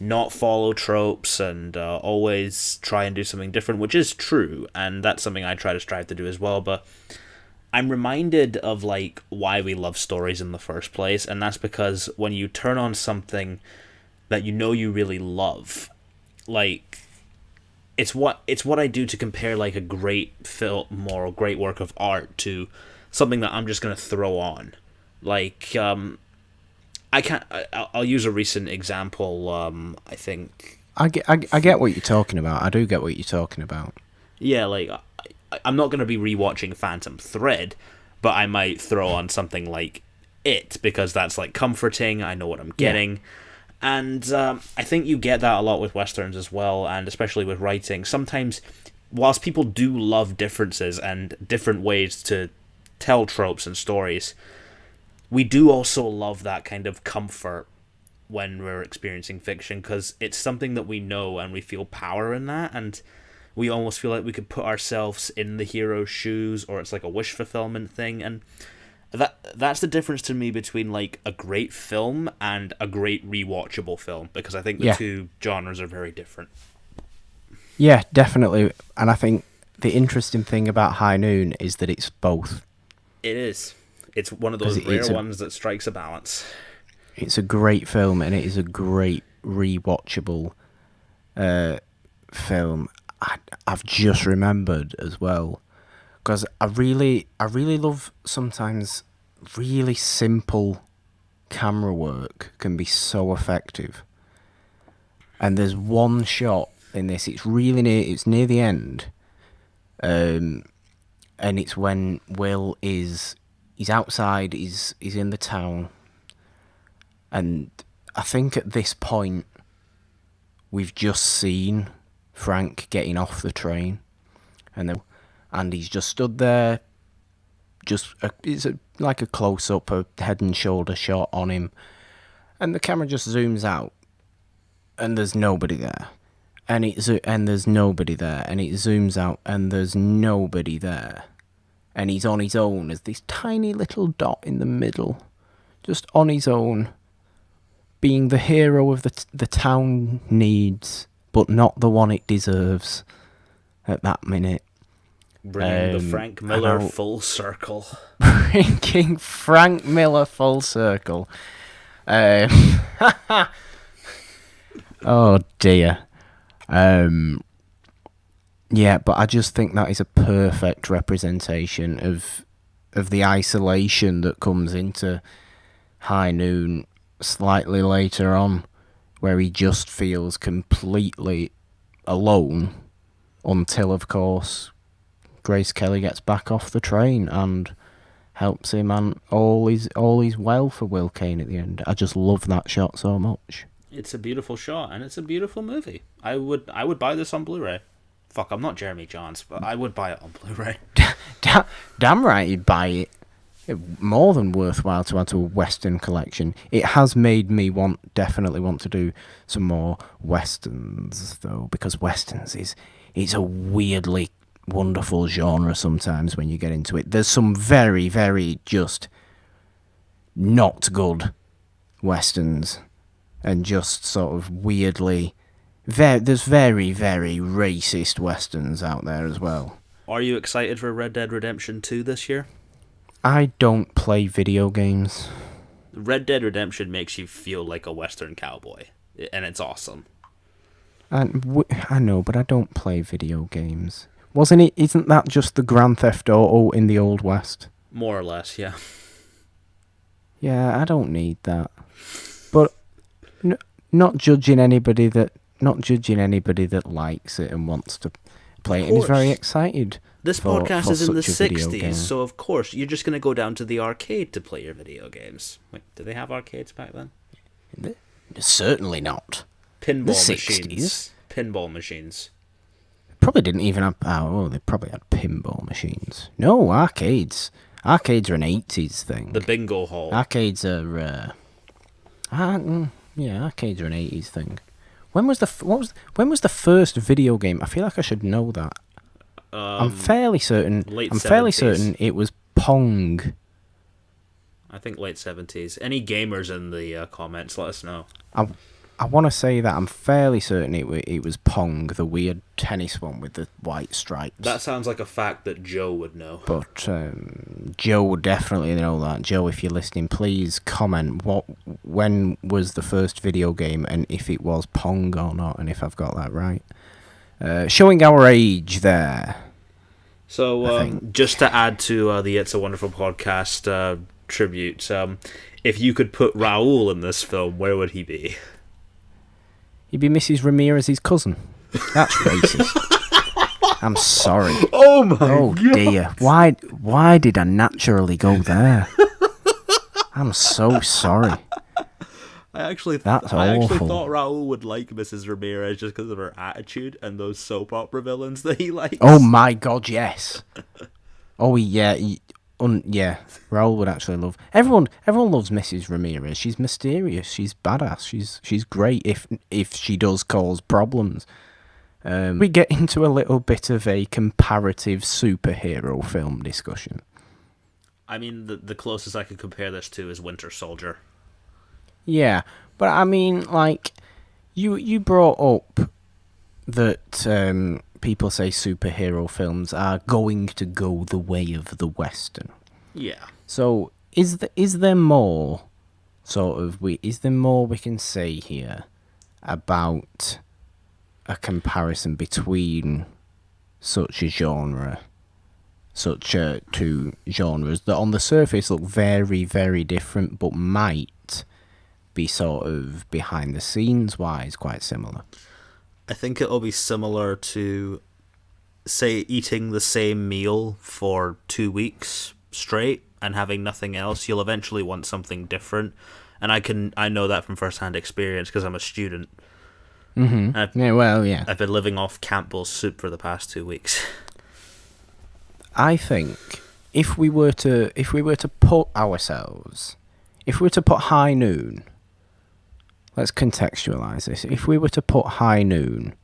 not follow tropes and always try and do something different, which is true, and that's something I try to strive to do as well. But I'm reminded of why we love stories in the first place, and that's because when you turn on something that you really love, it's what I do to compare a great film or a great work of art to something that I'm just gonna throw on. I'll use a recent example. I think I get what you're talking about. I do get what you're talking about. Yeah, I'm not gonna be rewatching Phantom Thread, but I might throw on something like It, because that's comforting. I know what I'm getting. Yeah. And I think you get that a lot with westerns as well, and especially with writing. Sometimes, whilst people do love differences and different ways to tell tropes and stories, we do also love that kind of comfort when we're experiencing fiction, because it's something that we know and we feel power in that, and we almost feel like we could put ourselves in the hero's shoes, or it's like a wish fulfillment thing, and that's the difference to me between a great film and a great rewatchable film, because I think the two genres are very different. Yeah, definitely. And I think the interesting thing about High Noon is that it's both. It is. It's one of those rare ones that strikes a balance. It's a great film, and it is a great rewatchable film. I've just remembered as well, because I really love sometimes really simple camera work can be so effective. And there's one shot in this. It's near the end, and it's when Will he's outside. He's in the town, and I think at this point we've just seen Frank getting off the train, and he's just stood there. It's like a close up, a head and shoulder shot on him, and the camera just zooms out, and there's nobody there, and there's nobody there, and it zooms out, and there's nobody there, and he's on his own as this tiny little dot in the middle, just on his own, being the hero of the town needs, but not the one it deserves at that minute. Bringing the Frank Miller full circle. Bringing Frank Miller full circle. Oh dear. Yeah, but I just think that is a perfect representation of the isolation that comes into High Noon slightly later on, where he just feels completely alone until, of course, Grace Kelly gets back off the train and helps him, and all is well for Will Kane at the end. I just love that shot so much. It's a beautiful shot, and it's a beautiful movie. I would buy this on Blu-ray. Fuck, I'm not Jeremy Johns, but I would buy it on Blu-ray. Damn right you'd buy it. More than worthwhile to add to a Western collection. It has made me definitely want to do some more Westerns, though, because Westerns is a weirdly wonderful genre sometimes when you get into it. There's some very, very just not good Westerns, and just sort of weirdly... there's very, very racist Westerns out there as well. Are you excited for Red Dead Redemption 2 this year? I don't play video games. Red Dead Redemption makes you feel like a Western cowboy, and it's awesome. I know, but I don't play video games. Isn't that just the Grand Theft Auto in the Old West? More or less, yeah. Yeah, I don't need that. But not judging anybody that likes it and wants to play it and is very excited. This podcast is in the 60s, so of course you're just going to go down to the arcade to play your video games. Wait, did they have arcades back then? Certainly not. Pinball machines. Pinball machines. Probably didn't even have... Oh, they probably had pinball machines. No, arcades. Arcades are an 80s thing. The bingo hall. Arcades are... yeah, arcades are an 80s thing. When was the first video game? I feel like I should know that. I'm fairly certain. Fairly certain it was Pong. I think late 70s. Any gamers in the comments, let us know. I want to say that I'm fairly certain it was Pong, the weird tennis one with the white stripes. That sounds like a fact that Joe would know. But Joe would definitely know that. Joe, if you're listening, please comment when was the first video game, and if it was Pong or not, and if I've got that right. Showing our age there. So, just to add to the It's a Wonderful Podcast tribute, if you could put Raoul in this film, where would he be? He'd be Mrs. Ramirez's cousin. That's racist. I'm sorry. Oh my God. Oh dear. Why did I naturally go there? I'm so sorry. I actually thought Raoul would like Mrs. Ramirez just because of her attitude and those soap opera villains that he likes. Oh my God, yes. Oh yeah, yeah. Raoul would actually love. Everyone loves Mrs. Ramirez. She's mysterious. She's badass. She's great if she does cause problems. We get into a little bit of a comparative superhero film discussion. I mean, the closest I could compare this to is Winter Soldier. Yeah, but I mean, like, you brought up that people say superhero films are going to go the way of the Western. Yeah. So is there more we can say here about a comparison between two genres that on the surface look very, very different, but might be sort of behind the scenes wise quite similar? I think it'll be similar to, say, eating the same meal for 2 weeks straight and having nothing else. You'll eventually want something different, and I know that from first-hand experience because I'm a student. Mm-hmm. Yeah. I've been living off Campbell's soup for the past 2 weeks. I think if we were to put High Noon, let's contextualize this. If we were to put High Noon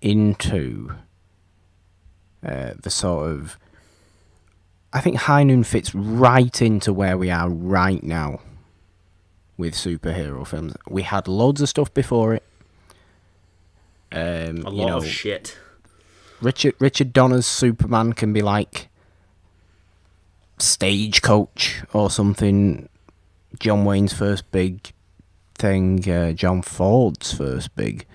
into the sort of... I think High Noon fits right into where we are right now with superhero films. We had loads of stuff before it. A lot of shit. Richard Donner's Superman can be like Stagecoach or something. John Wayne's first big thing. John Ford's first big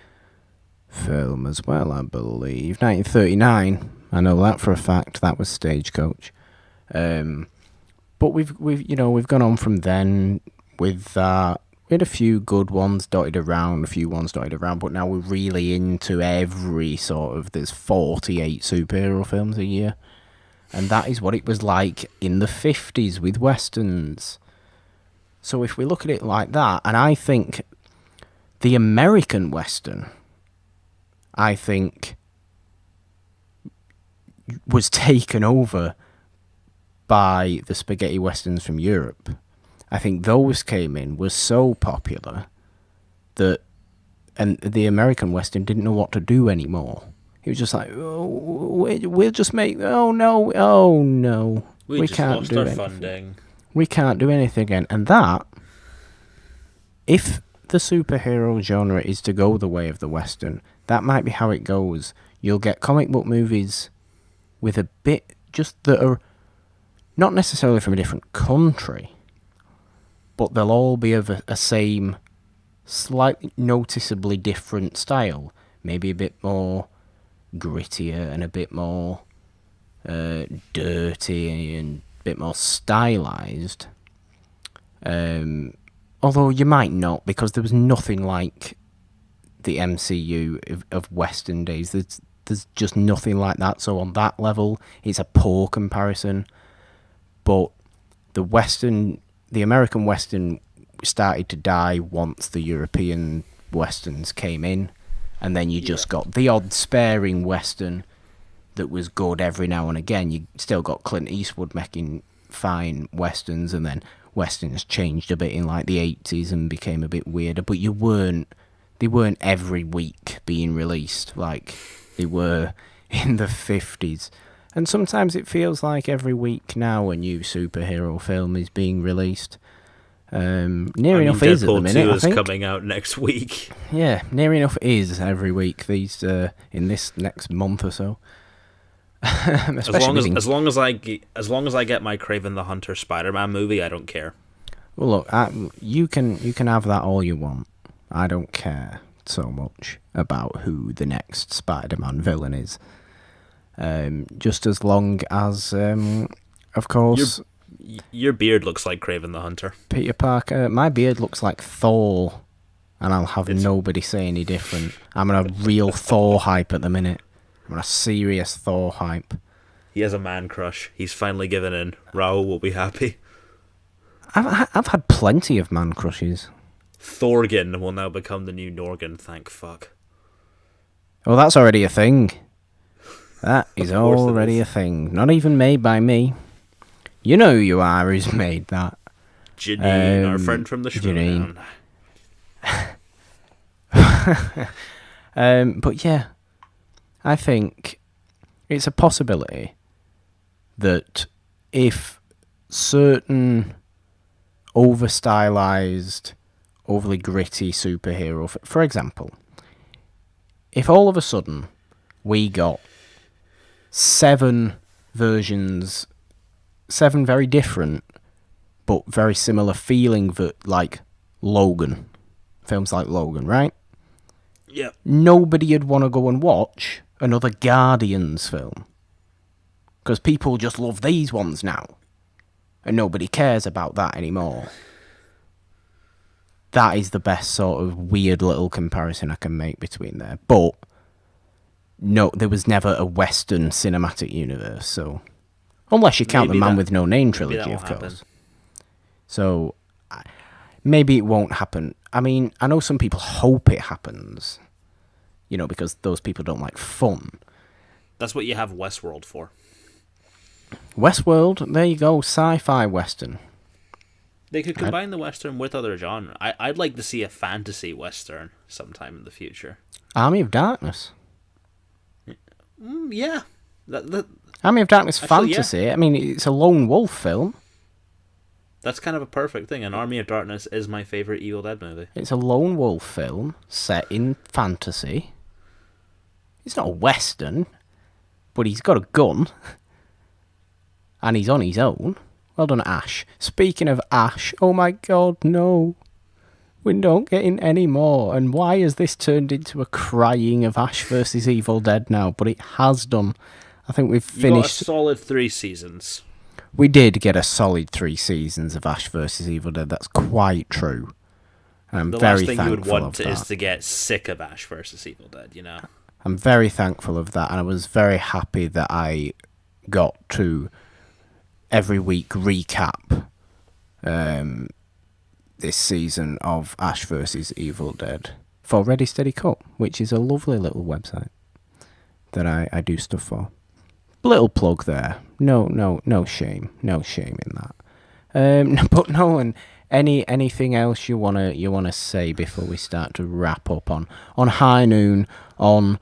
film as well, I believe. 1939. I know that for a fact. That was Stagecoach. But we've gone on from then with that. We had a few good ones dotted around, but now we're really into every sort of. There's 48 superhero films a year, and that is what it was like in the 50s with westerns. So if we look at it like that, and I think the American western, I think, was taken over by the spaghetti westerns from Europe. I think those came in, were so popular that, and the American western didn't know what to do anymore. It was just like, we'll just make, oh no, we just can't lost do our anything. funding. We can't do anything again. And that, if the superhero genre is to go the way of the western, that might be how it goes. You'll get comic book movies with a bit, just that are not necessarily from a different country, but they'll all be of a same, slightly noticeably different style. Maybe a bit more grittier and a bit more dirty and a bit more stylized. Although you might not, because there was nothing like the MCU of Western days. There's just nothing like that. So on that level, it's a poor comparison. But the American Western started to die once the European Westerns came in. And then you just got the odd sparing Western that was good every now and again. You still got Clint Eastwood making fine Westerns, and then Westerns changed a bit in like the 80s and became a bit weirder. But they weren't every week being released like they were in the 50s. And sometimes it feels like every week now a new superhero film is being released. Near enough is at the minute. Deadpool 2 I is think coming out next week. Yeah, near enough is every week these in this next month or so. As long as I get my Kraven the Hunter Spider-Man movie, I don't care. Well, look, you can have that all you want. I don't care so much about who the next Spider-Man villain is. Just as long as, of course, your beard looks like Kraven the Hunter. Peter Parker. My beard looks like Thor, and I'll have nobody say any different. I'm on a real Thor hype at the minute. I'm on a serious Thor hype. He has a man crush. He's finally given in. Raoul will be happy. I've had plenty of man crushes. Thorgan will now become the new Norgan, thank fuck. Well, that's already a thing. That is already a thing. Not even made by me. You know who you are who's made that. Janine, our friend from the Shroom. But yeah, I think it's a possibility that if certain over-stylized, overly gritty superhero, for example, if all of a sudden we got 7 versions, 7 very different but very similar feeling, like Logan, films like Logan, right? Yeah. Nobody would want to go and watch another Guardians film, because people just love these ones now, and nobody cares about that anymore. That is the best sort of weird little comparison I can make between there. But no, there was never a Western cinematic universe, so unless you count the Man with No Name trilogy, of course. Happen. So maybe it won't happen. I mean, I know some people hope it happens, because those people don't like fun. That's what you have Westworld for. Westworld, there you go, sci-fi Western. They could combine the Western with other genre. I'd like to see a fantasy Western sometime in the future. Army of Darkness. Yeah. Army of Darkness actually, fantasy. Yeah. I mean, it's a lone wolf film. That's kind of a perfect thing. And Army of Darkness is my favorite Evil Dead movie. It's a lone wolf film set in fantasy. It's not a Western, but he's got a gun. And he's on his own. Well done, Ash. Speaking of Ash, oh my god, no. We don't get in any more. And why has this turned into a crying of Ash versus Evil Dead now? But it has done. I think we've You got a finished. solid 3 seasons. We did get a solid 3 seasons of Ash versus Evil Dead. That's quite true. And I'm The very last thing you would thankful want of is that. to get sick of Ash versus Evil Dead, you know? I'm very thankful of that, and I was very happy that I got to every week recap this season of Ash vs. Evil Dead for Ready Steady Cut, which is a lovely little website that I do stuff for. Little plug there. No shame in that. But Nolan, anything else you wanna say before we start to wrap up on High Noon, on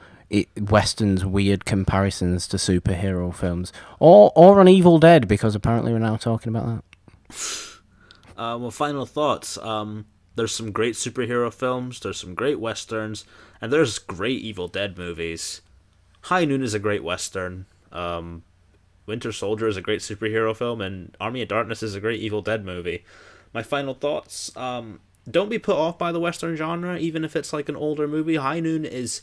Western's weird comparisons to superhero films, or on Evil Dead, because apparently we're now talking about that. Well, final thoughts. There's some great superhero films, there's some great westerns, and there's great Evil Dead movies. High Noon is a great western. Winter Soldier is a great superhero film, and Army of Darkness is a great Evil Dead movie. My final thoughts. Don't be put off by the western genre, even if it's like an older movie. High Noon is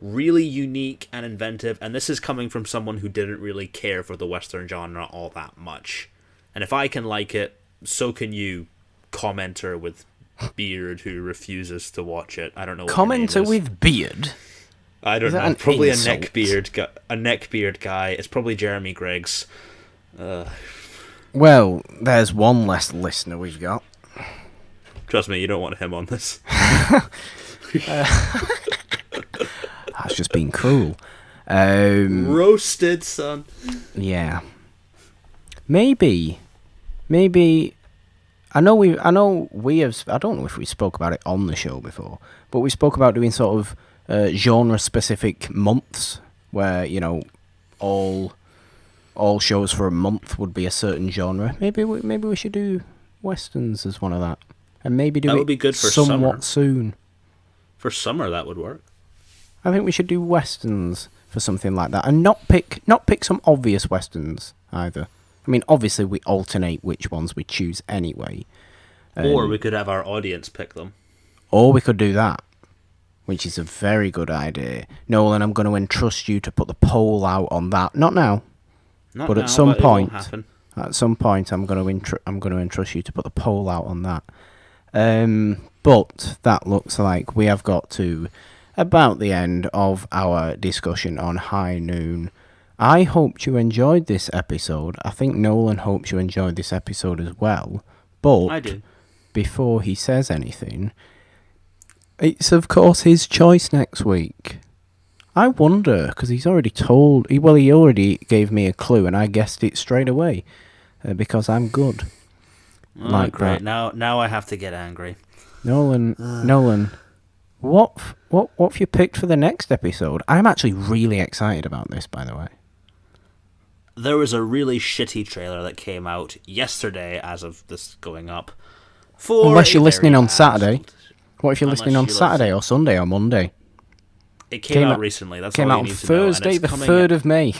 really unique and inventive, and this is coming from someone who didn't really care for the western genre all that much. And if I can like it, so can you, commenter with beard who refuses to watch it. I don't know what your name Commenter is. with beard? I don't Is that know. an Probably insult? a neckbeard guy. It's probably Jeremy Griggs. Well, there's one less listener we've got. Trust me, you don't want him on this. That's just been cruel. Roasted, son. Yeah. Maybe. I know we have. I don't know if we spoke about it on the show before, but we spoke about doing sort of genre-specific months where all shows for a month would be a certain genre. Maybe we should do westerns as one of that, and maybe do That it would be good for somewhat summer. soon. For summer, that would work. I think we should do westerns for something like that, and not pick some obvious westerns either. I mean, obviously we alternate which ones we choose anyway. Or we could have our audience pick them. Or we could do that, which is a very good idea. Nolan, I'm going to entrust you to put the poll out on that. Not now, Not but now, at some but it will point. happen. At some point, I'm going to entrust you to put the poll out on that. But that looks like we have got to about the end of our discussion on High Noon. I hope you enjoyed this episode. I think Nolan hopes you enjoyed this episode as well. But I do. before he says anything, it's of course his choice next week. I wonder, because he's already told... he already gave me a clue, and I guessed it straight away, because I'm good. Oh, Like great. that. Now I have to get angry. Nolan, what have you picked for the next episode? I'm actually really excited about this, by the way. There was a really shitty trailer that came out yesterday, as of this going up. Unless you're listening on bad- Saturday. What if you're Unless listening on you Saturday or Sunday or Monday? It came out recently. That's Came all out you on need to know. And Thursday, it's the coming 3rd of May.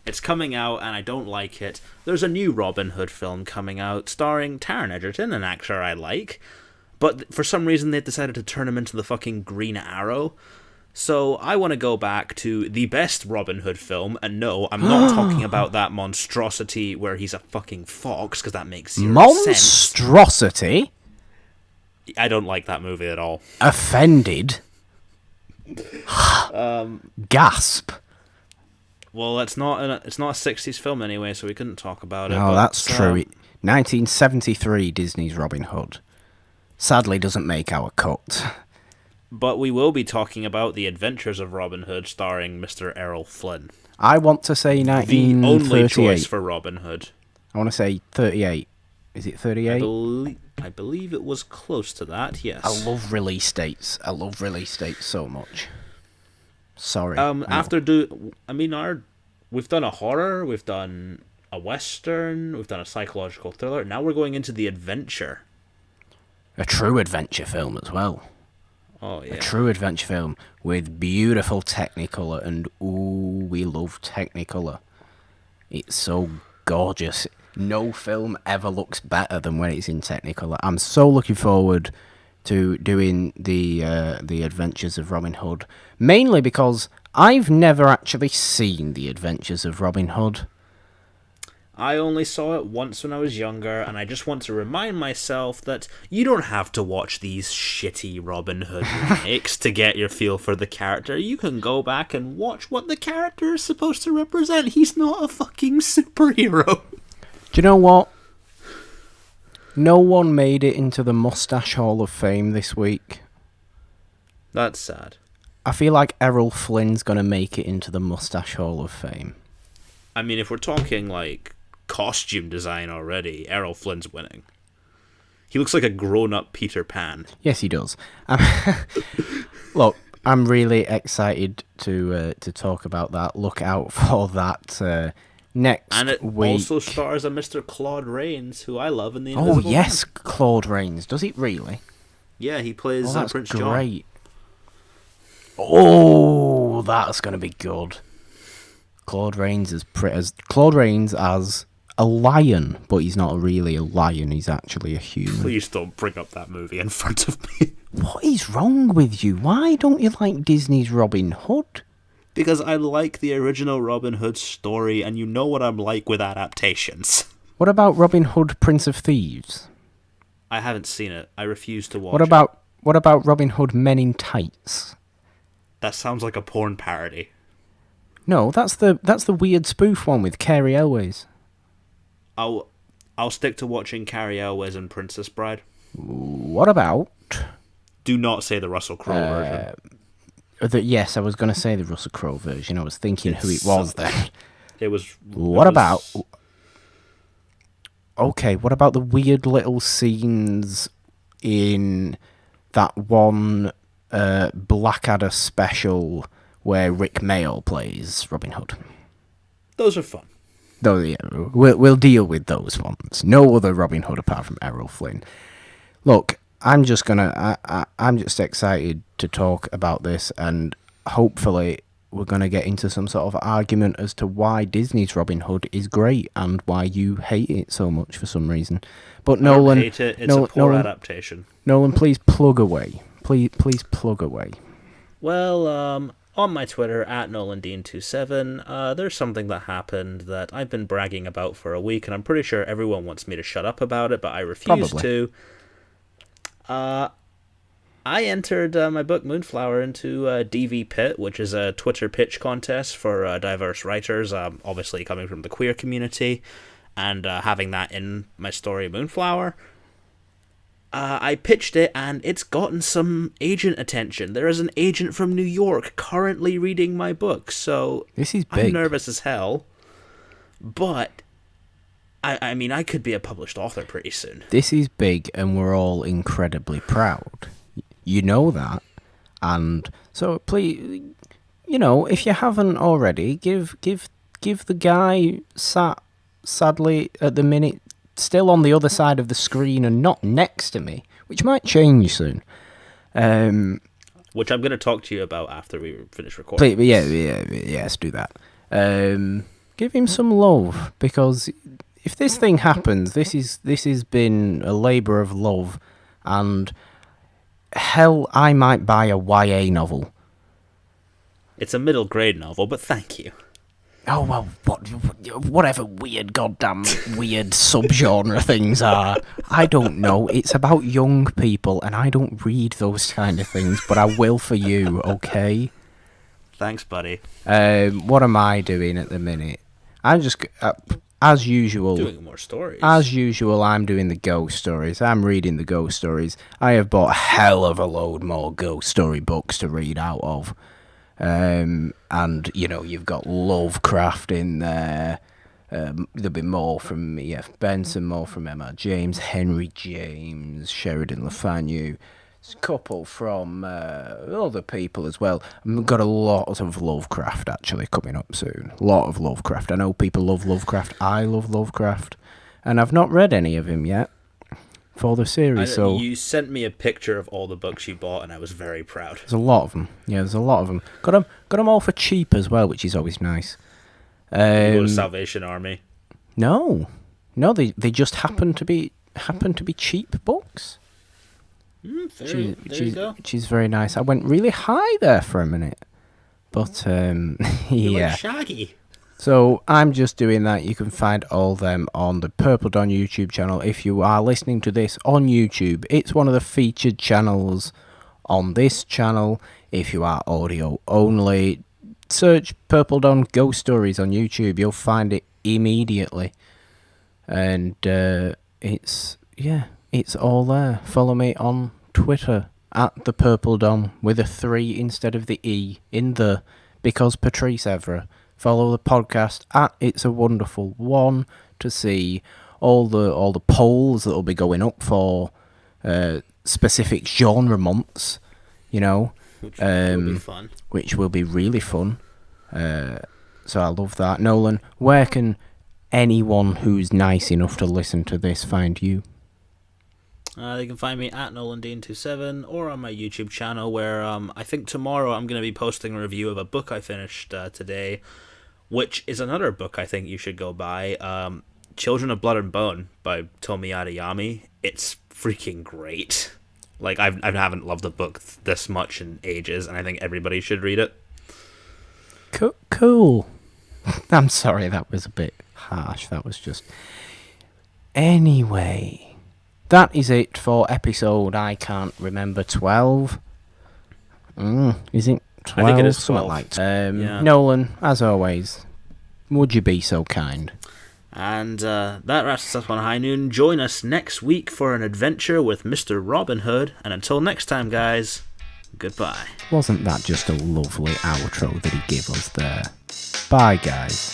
It's coming out, and I don't like it. There's a new Robin Hood film coming out, starring Taron Egerton, an actor I like. But for some reason, they decided to turn him into the fucking Green Arrow. So I want to go back to the best Robin Hood film, and no, I'm not talking about that monstrosity where he's a fucking fox, because that makes zero sense. Monstrosity? I don't like that movie at all. Offended? Gasp. Well, it's not a 60s film anyway, so we couldn't talk about it. Oh, but, that's true. 1973 Disney's Robin Hood. Sadly doesn't make our cut. But we will be talking about The Adventures of Robin Hood, starring Mr. Errol Flynn. I want to say The 1938. only choice for Robin Hood. I want to say 38. Is it 38? I believe it was close to that, yes. I love release dates. I love release dates so much. Sorry. We've done a horror, we've done a western, we've done a psychological thriller. Now we're going into the adventure. A true adventure film as well. Oh yeah. A true adventure film with beautiful Technicolor, and ooh, we love Technicolor. It's so gorgeous. No film ever looks better than when it's in Technicolor. I'm so looking forward to doing the Adventures of Robin Hood, mainly because I've never actually seen the Adventures of Robin Hood. I only saw it once when I was younger, and I just want to remind myself that you don't have to watch these shitty Robin Hood remakes to get your feel for the character. You can go back and watch what the character is supposed to represent. He's not a fucking superhero. Do you know what? No one made it into the Mustache Hall of Fame this week. That's sad. I feel like Errol Flynn's going to make it into the Mustache Hall of Fame. I mean, if we're talking, like, costume design already, Errol Flynn's winning. He looks like a grown-up Peter Pan. Yes, he does. Look, I'm really excited to talk about that. Look out for that next And it week. also stars a Mr. Claude Rains, who I love in The Invisible Oh, yes, Man. Claude Rains. Does it really? Yeah, he plays That's Prince great. Oh, that's going to be good. Claude Rains as a lion, but he's not really a lion. He's actually a human. John. Please don't bring up that movie in front of me. What is wrong with you? Why don't you like Disney's Robin Hood? Because I like the original Robin Hood story, and you know what I'm like with adaptations. What about Robin Hood, Prince of Thieves? I haven't seen it. I refuse to watch What about Robin Hood, Men in Tights? That sounds like a porn parody. No, that's the weird spoof one with Carrie Elways. I'll stick to watching Carrie Elwes and Princess Bride. What about? Do not say the Russell Crowe version. Yes, I was going to say the Russell Crowe version. I was thinking who it was then. It was. What about? Okay, what about the weird little scenes in that one Blackadder special where Rick Mayall plays Robin Hood? Those are fun. Though, yeah, we'll deal with those ones. No other Robin Hood apart from Errol Flynn. Look, I'm just excited to talk about this, and hopefully we're gonna get into some sort of argument as to why Disney's Robin Hood is great and why you hate it so much for some reason. But Nolan, I don't hate it. It's a poor adaptation. Nolan, please plug away. Please plug away. Well, on my Twitter, @NolanDean27, there's something that happened that I've been bragging about for a week, and I'm pretty sure everyone wants me to shut up about it, but I refuse to. I entered my book Moonflower into DV Pit, which is a Twitter pitch contest for diverse writers, obviously coming from the queer community, and having that in my story Moonflower. I pitched it, and it's gotten some agent attention. There is an agent from New York currently reading my book, so this is big. I'm nervous as hell. But, I mean, I could be a published author pretty soon. This is big, and we're all incredibly proud. You know that. And so, please, if you haven't already, give the guy sadly at the minute still on the other side of the screen and not next to me, which might change soon. Which I'm going to talk to you about after we finish recording. Yes, do that. Give him some love, because if this thing happens, this has been a labour of love, and hell, I might buy a YA novel. It's a middle grade novel, but thank you. Oh, well, whatever weird subgenre things are, I don't know. It's about young people, and I don't read those kind of things, but I will for you, okay? Thanks, buddy. What am I doing at the minute? I'm just, as usual... Doing more stories. As usual, I'm doing the ghost stories. I'm reading the ghost stories. I have bought a hell of a load more ghost story books to read out of. And, you've got Lovecraft in there. There'll be more from E.F. Benson, more from M.R. James, Henry James, Sheridan Le Fanu. There's a couple from other people as well. I've got a lot of Lovecraft actually coming up soon. A lot of Lovecraft. I know people love Lovecraft. I love Lovecraft. And I've not read any of him yet for the series. So you sent me a picture of all the books you bought, and I was very proud. There's a lot of them. Yeah, there's a lot of them. Got them all for cheap as well, which is always nice. You go to Salvation Army? No, they just happen to be cheap books. There you go. She's very nice. I went really high there for a minute. But, You're yeah. like Shaggy. So I'm just doing that. You can find all them on the Purple Dawn YouTube channel. If you are listening to this on YouTube, it's one of the featured channels on this channel. If you are audio only, search Purple Dawn Ghost Stories on YouTube. You'll find it immediately. And it's all there. Follow me on Twitter at the Purple Dawn with a 3 instead of the E in the, because Patrice Evra. Follow the podcast at It's a Wonderful One to see all the polls that will be going up for specific genre months, you know, Which will be fun. Which will be really fun. So I love that. Nolan, where can anyone who's nice enough to listen to this find you? They can find me at NolanDean27 or on my YouTube channel, where I think tomorrow I'm going to be posting a review of a book I finished today, which is another book I think you should go buy. Children of Blood and Bone by Tomi Adeyemi. It's freaking great. Like, I haven't loved a book this much in ages, and I think everybody should read it. Cool. I'm sorry, that was a bit harsh. That was just... Anyway, that is it for episode, I can't remember, 12? Is it 12? I think it is 12. Something like that. Nolan, as always, would you be so kind? And that wraps us up on High Noon. Join us next week for an adventure with Mr. Robin Hood. And until next time, guys, goodbye. Wasn't that just a lovely outro that he gave us there? Bye, guys.